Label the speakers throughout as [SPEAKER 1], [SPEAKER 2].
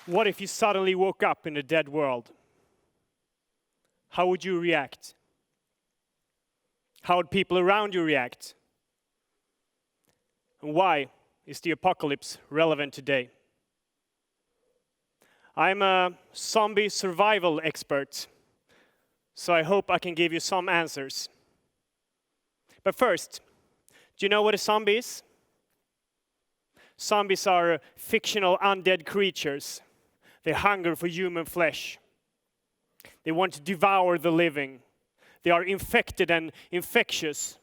[SPEAKER 1] What if you suddenly woke up in a dead world? How would you react? How would people around you react? And why is the apocalypse relevant today? I'm a zombie survival expert, so I hope I can give you some answers. But first, do you know what a zombie is? Zombies are fictional undead creatures. They hunger for human flesh. They want to devour the living. They are infected and infectious.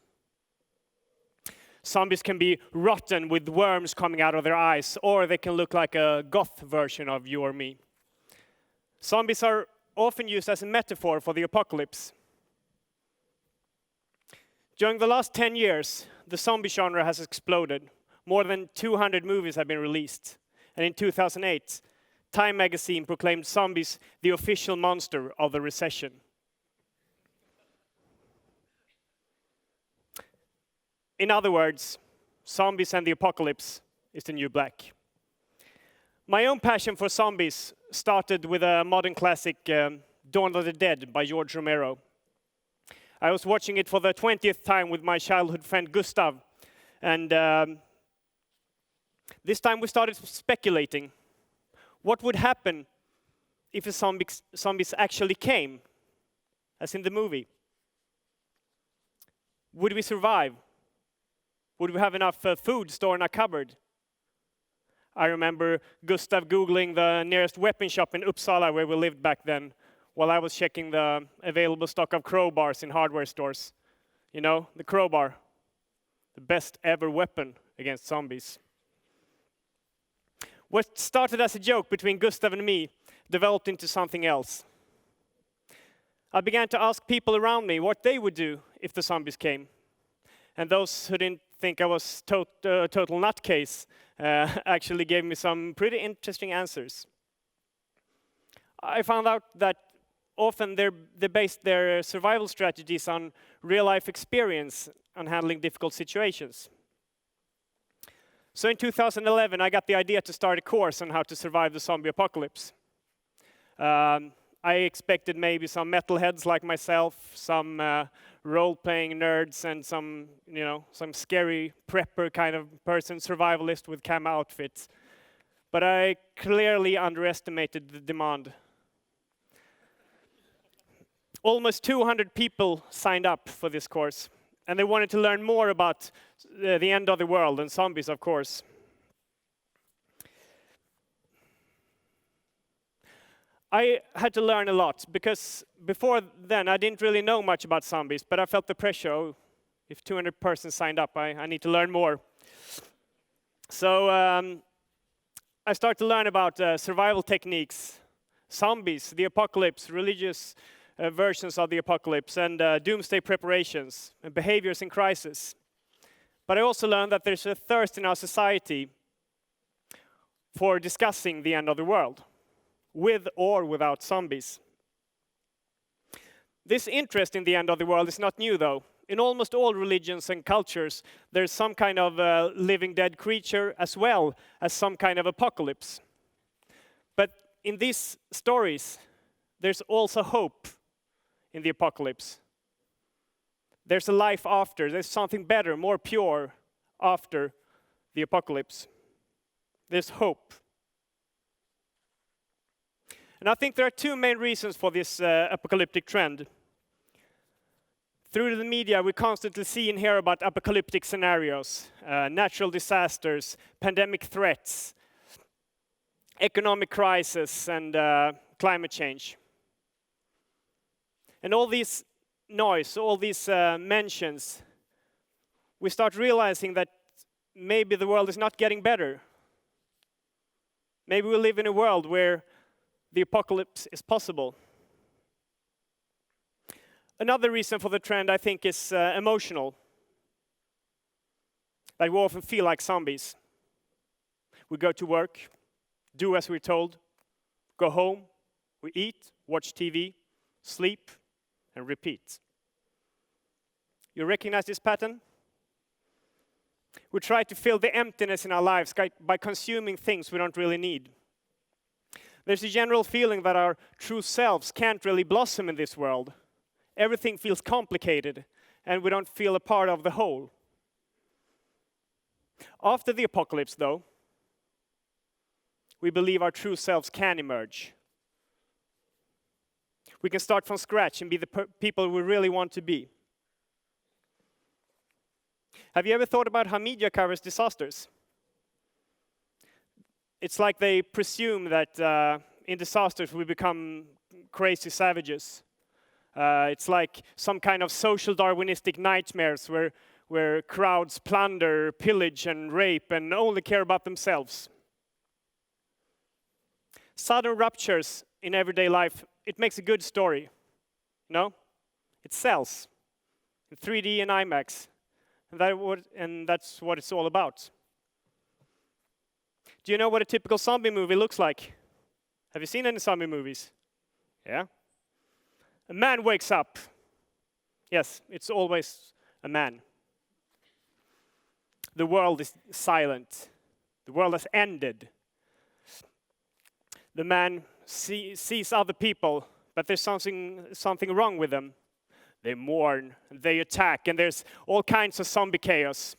[SPEAKER 1] Zombies can be rotten with worms coming out of their eyes, or they can look like a goth version of you or me. Zombies are often used as a metaphor for the apocalypse. During the last 10 years, the zombie genre has exploded. More than 200 movies have been released. And in 2008, Time magazine proclaimed zombies the official monster of the recession. In other words, zombies and the apocalypse is the new black. My own passion for zombies started with a modern classic, Dawn of the Dead by George Romero. I was watching it for the 20th time with my childhood friend Gustav, and this time we started speculating. What would happen if the zombies actually came, as in the movie? Would we survive? Would we have enough food stored in our cupboard? I remember Gustav Googling the nearest weapon shop in Uppsala where we lived back then, while I was checking the available stock of crowbars in hardware stores. You know, the crowbar, the best ever weapon against zombies. What started as a joke between Gustav and me developed into something else. I began to ask people around me what they would do if the zombies came. And those who didn't think I was a total nutcase actually gave me some pretty interesting answers. I found out that often they based their survival strategies on real-life experience on handling difficult situations. So in 2011, I got the idea to start a course on how to survive the zombie apocalypse. I expected maybe some metalheads like myself, some role-playing nerds, and some scary prepper kind of person, survivalist with camo outfits. But I clearly underestimated the demand. Almost 200 people signed up for this course, and they wanted to learn more about the end of the world and zombies, of course. I had to learn a lot, because before then I didn't really know much about zombies, but I felt the pressure. Oh, if 200 persons signed up, I need to learn more. So I started to learn about survival techniques, zombies, the apocalypse, religious versions of the apocalypse, and doomsday preparations, and behaviors in crisis. But I also learned that there's a thirst in our society for discussing the end of the world, with or without zombies. This interest in the end of the world is not new, though. In almost all religions and cultures, there's some kind of living dead creature as well as some kind of apocalypse. But in these stories, there's also hope in the apocalypse. There's a life after. There's something better, more pure after the apocalypse. There's hope. And I think there are two main reasons for this apocalyptic trend. Through the media, we constantly see and hear about apocalyptic scenarios, natural disasters, pandemic threats, economic crisis, and climate change. And all these noise, all these mentions, we start realizing that maybe the world is not getting better. Maybe we live in a world where the apocalypse is possible. Another reason for the trend, I think, is emotional. Like, we often feel like zombies. We go to work, do as we're told, go home, we eat, watch TV, sleep, and repeat. You recognize this pattern? We try to fill the emptiness in our lives by consuming things we don't really need. There's a general feeling that our true selves can't really blossom in this world. Everything feels complicated, and we don't feel a part of the whole. After the apocalypse, though, we believe our true selves can emerge. We can start from scratch and be the people we really want to be. Have you ever thought about how media covers disasters? It's like they presume that in disasters we become crazy savages. It's like some kind of social Darwinistic nightmares where crowds plunder, pillage, and rape and only care about themselves. Sudden ruptures in everyday life, it makes a good story. No? It sells in 3D and IMAX. And that's what it's all about. Do you know what a typical zombie movie looks like? Have you seen any zombie movies? Yeah? A man wakes up. Yes, it's always a man. The world is silent. The world has ended. The man sees other people, but there's something wrong with them. They mourn, they attack, and there's all kinds of zombie chaos.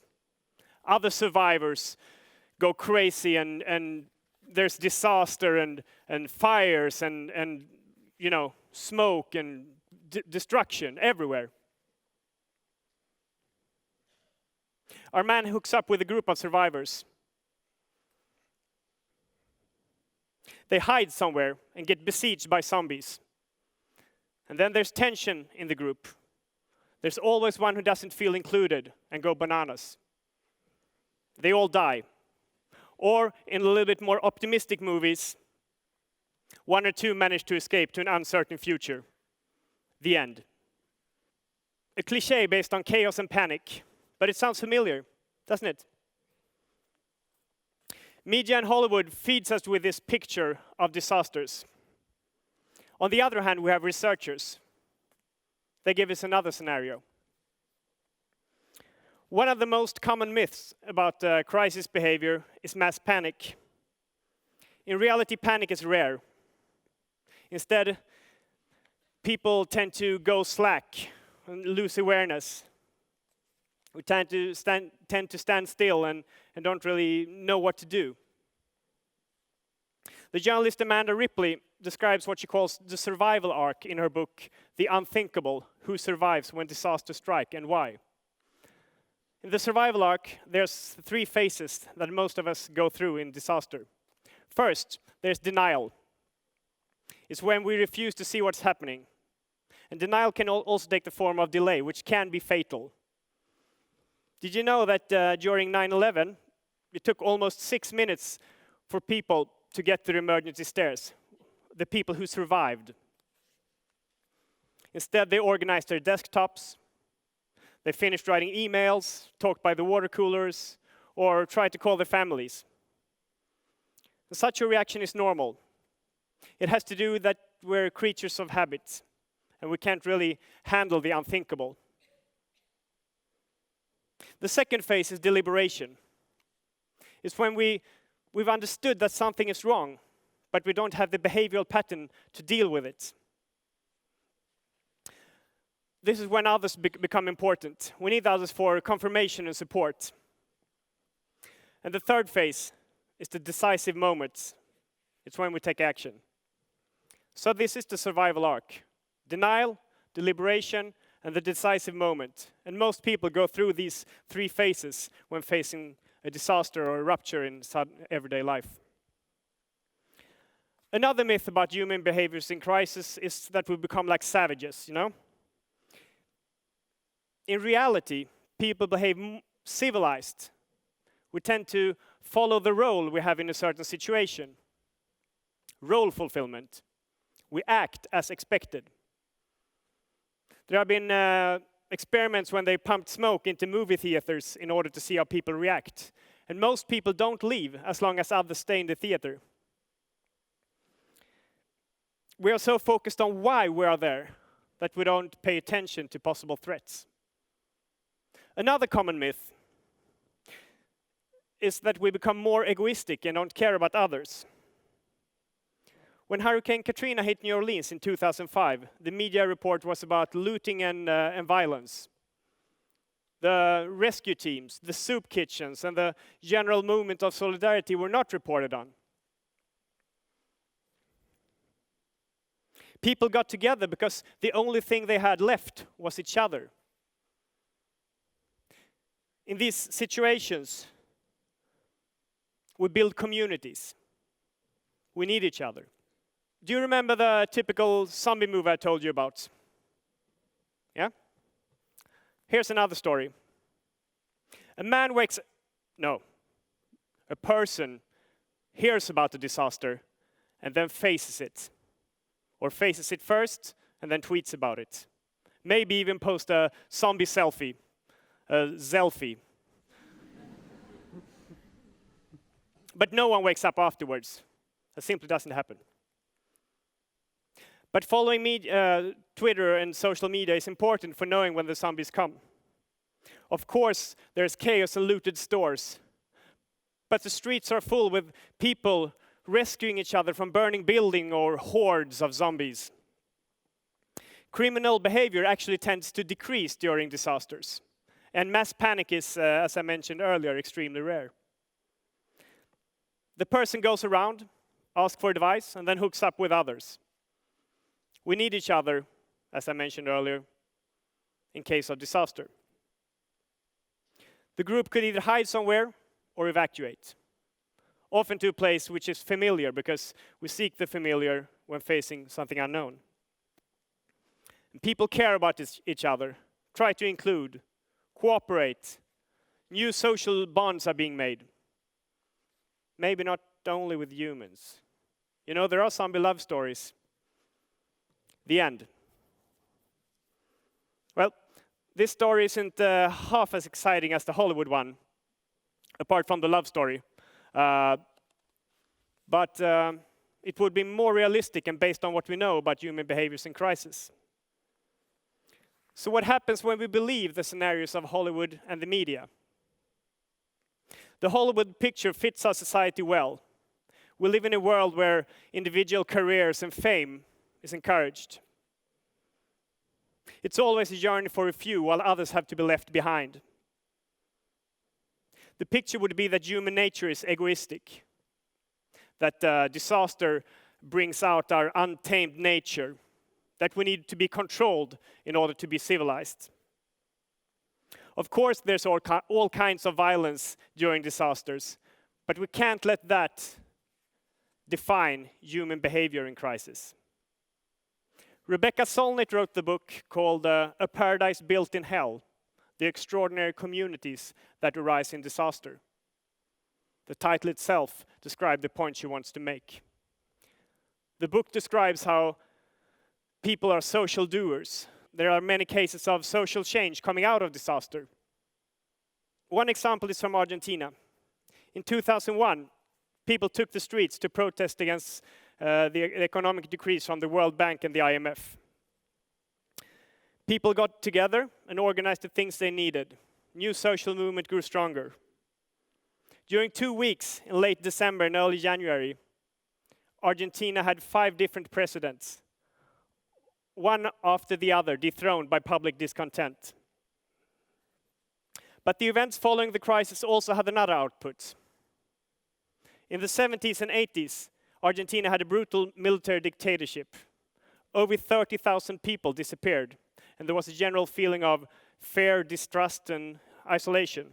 [SPEAKER 1] Other survivors go crazy, and there's disaster and fires and smoke and destruction everywhere. Our man hooks up with a group of survivors. They hide somewhere and get besieged by zombies. And then there's tension in the group. There's always one who doesn't feel included and go bananas. They all die. Or in a little bit more optimistic movies, one or two manage to escape to an uncertain future. The end. A cliche based on chaos and panic, but it sounds familiar, doesn't it? Media and Hollywood feeds us with this picture of disasters. On the other hand, we have researchers. They give us another scenario. One of the most common myths about crisis behavior is mass panic. In reality, panic is rare. Instead, people tend to go slack and lose awareness. We tend to stand still and don't really know what to do. The journalist Amanda Ripley describes what she calls the survival arc in her book, The Unthinkable: Who Survives When Disasters Strike and Why. In the survival arc, there's 3 phases that most of us go through in disaster. First, there's denial. It's when we refuse to see what's happening. And denial can also take the form of delay, which can be fatal. Did you know that during 9/11, it took almost 6 minutes for people to get to the emergency stairs? The people who survived. Instead, they organized their desktops. They finished writing emails, talked by the water coolers, or tried to call their families. Such a reaction is normal. It has to do with that we're creatures of habit, and we can't really handle the unthinkable. The second phase is deliberation. It's when we've understood that something is wrong, but we don't have the behavioral pattern to deal with it. This is when others become important. We need others for confirmation and support. And the third phase is the decisive moment. It's when we take action. So this is the survival arc. Denial, deliberation, and the decisive moment. And most people go through these 3 phases when facing a disaster or a rupture in everyday life. Another myth about human behaviors in crisis is that we become like savages, In reality, people behave civilized. We tend to follow the role we have in a certain situation. Role fulfillment. We act as expected. There have been experiments when they pumped smoke into movie theaters in order to see how people react. And most people don't leave as long as others stay in the theater. We are so focused on why we are there that we don't pay attention to possible threats. Another common myth is that we become more egoistic and don't care about others. When Hurricane Katrina hit New Orleans in 2005, the media report was about looting and violence. The rescue teams, the soup kitchens, and the general movement of solidarity were not reported on. People got together because the only thing they had left was each other. In these situations, we build communities. We need each other. Do you remember the typical zombie movie I told you about? Yeah? Here's another story. A person hears about the disaster and then faces it. Or faces it first and then tweets about it. Maybe even post a zombie selfie, a selfie. But no one wakes up afterwards. That simply doesn't happen. But following Twitter and social media is important for knowing when the zombies come. Of course, there's chaos and looted stores. But the streets are full with people rescuing each other from burning buildings or hordes of zombies. Criminal behavior actually tends to decrease during disasters. And mass panic is, as I mentioned earlier, extremely rare. The person goes around, asks for advice, and then hooks up with others. We need each other, as I mentioned earlier, in case of disaster. The group could either hide somewhere or evacuate, often to a place which is familiar, because we seek the familiar when facing something unknown. And people care about each other, try to include, cooperate. New social bonds are being made. Maybe not only with humans. You know, there are zombie love stories. The end. Well, this story isn't half as exciting as the Hollywood one, apart from the love story. But it would be more realistic and based on what we know about human behaviors in crisis. So what happens when we believe the scenarios of Hollywood and the media? The Hollywood picture fits our society well. We live in a world where individual careers and fame is encouraged. It's always a journey for a few, while others have to be left behind. The picture would be that human nature is egoistic, that disaster brings out our untamed nature, that we need to be controlled in order to be civilized. Of course, there's all kinds of violence during disasters, but we can't let that define human behavior in crisis. Rebecca Solnit wrote the book called A Paradise Built in Hell, The Extraordinary Communities That Arise in Disaster. The title itself describes the point she wants to make. The book describes how people are social doers. There are many cases of social change coming out of disaster. One example is from Argentina. In 2001, people took the streets to protest against the economic decrease from the World Bank and the IMF. People got together and organized the things they needed. New social movement grew stronger. During 2 weeks, in late December and early January, Argentina had 5 different presidents, one after the other, dethroned by public discontent. But the events following the crisis also had another output. In the 70s and 80s, Argentina had a brutal military dictatorship. Over 30,000 people disappeared, and there was a general feeling of fear, distrust, and isolation.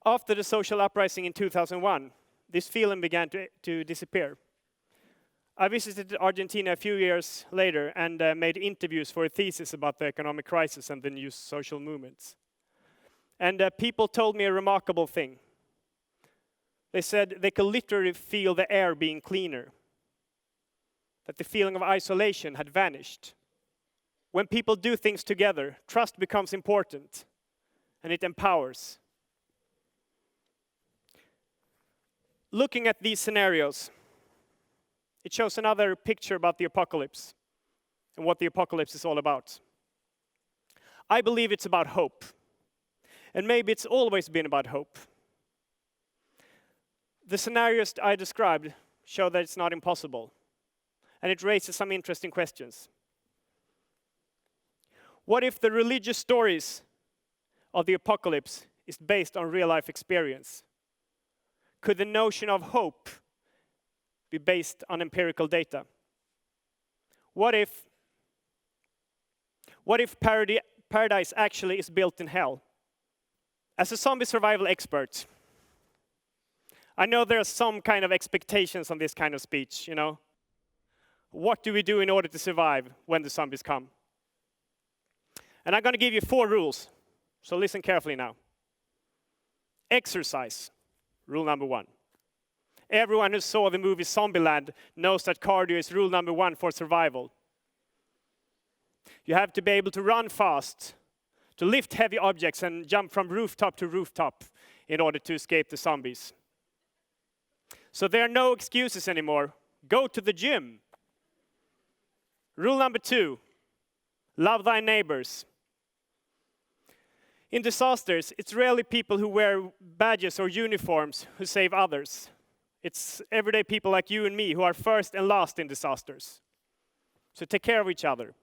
[SPEAKER 1] After the social uprising in 2001, this feeling began to disappear. I visited Argentina a few years later and made interviews for a thesis about the economic crisis and the new social movements. And people told me a remarkable thing. They said they could literally feel the air being cleaner, that the feeling of isolation had vanished. When people do things together, trust becomes important, and it empowers. Looking at these scenarios, it shows another picture about the apocalypse and what the apocalypse is all about. I believe it's about hope. And maybe it's always been about hope. The scenarios I described show that it's not impossible. And it raises some interesting questions. What if the religious stories of the apocalypse is based on real-life experience? Could the notion of hope be based on empirical data? What if paradise actually is built in hell? As a zombie survival expert, I know there are some kind of expectations on this kind of speech, you know. What do we do in order to survive when the zombies come? And I'm going to give you 4 rules, so listen carefully now. Exercise, rule number 1. Everyone who saw the movie Zombieland knows that cardio is rule number 1 for survival. You have to be able to run fast, to lift heavy objects and jump from rooftop to rooftop in order to escape the zombies. So there are no excuses anymore. Go to the gym. Rule number 2, love thy neighbors. In disasters, it's rarely people who wear badges or uniforms who save others. It's everyday people like you and me who are first and last in disasters. So take care of each other.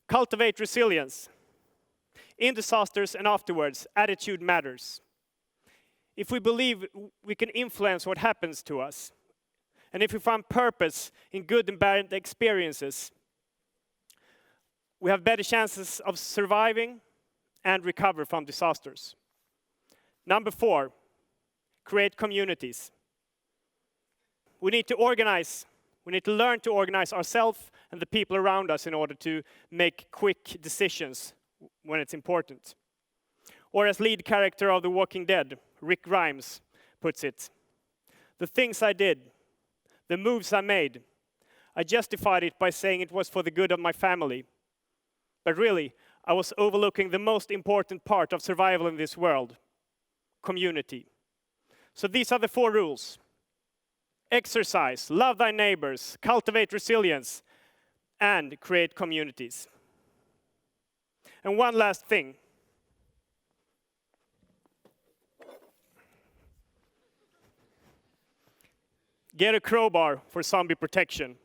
[SPEAKER 1] Cultivate resilience. In disasters and afterwards, attitude matters. If we believe we can influence what happens to us, and if we find purpose in good and bad experiences, we have better chances of surviving and recover from disasters. Number 4, create communities. We need to organize. We need to learn to organize ourselves and the people around us in order to make quick decisions when it's important. Or as lead character of The Walking Dead, Rick Grimes, puts it, the things I did, the moves I made, I justified it by saying it was for the good of my family. But really, I was overlooking the most important part of survival in this world, community. So these are the 4 rules. Exercise, love thy neighbors, cultivate resilience, and create communities. And one last thing. Get a crowbar for zombie protection.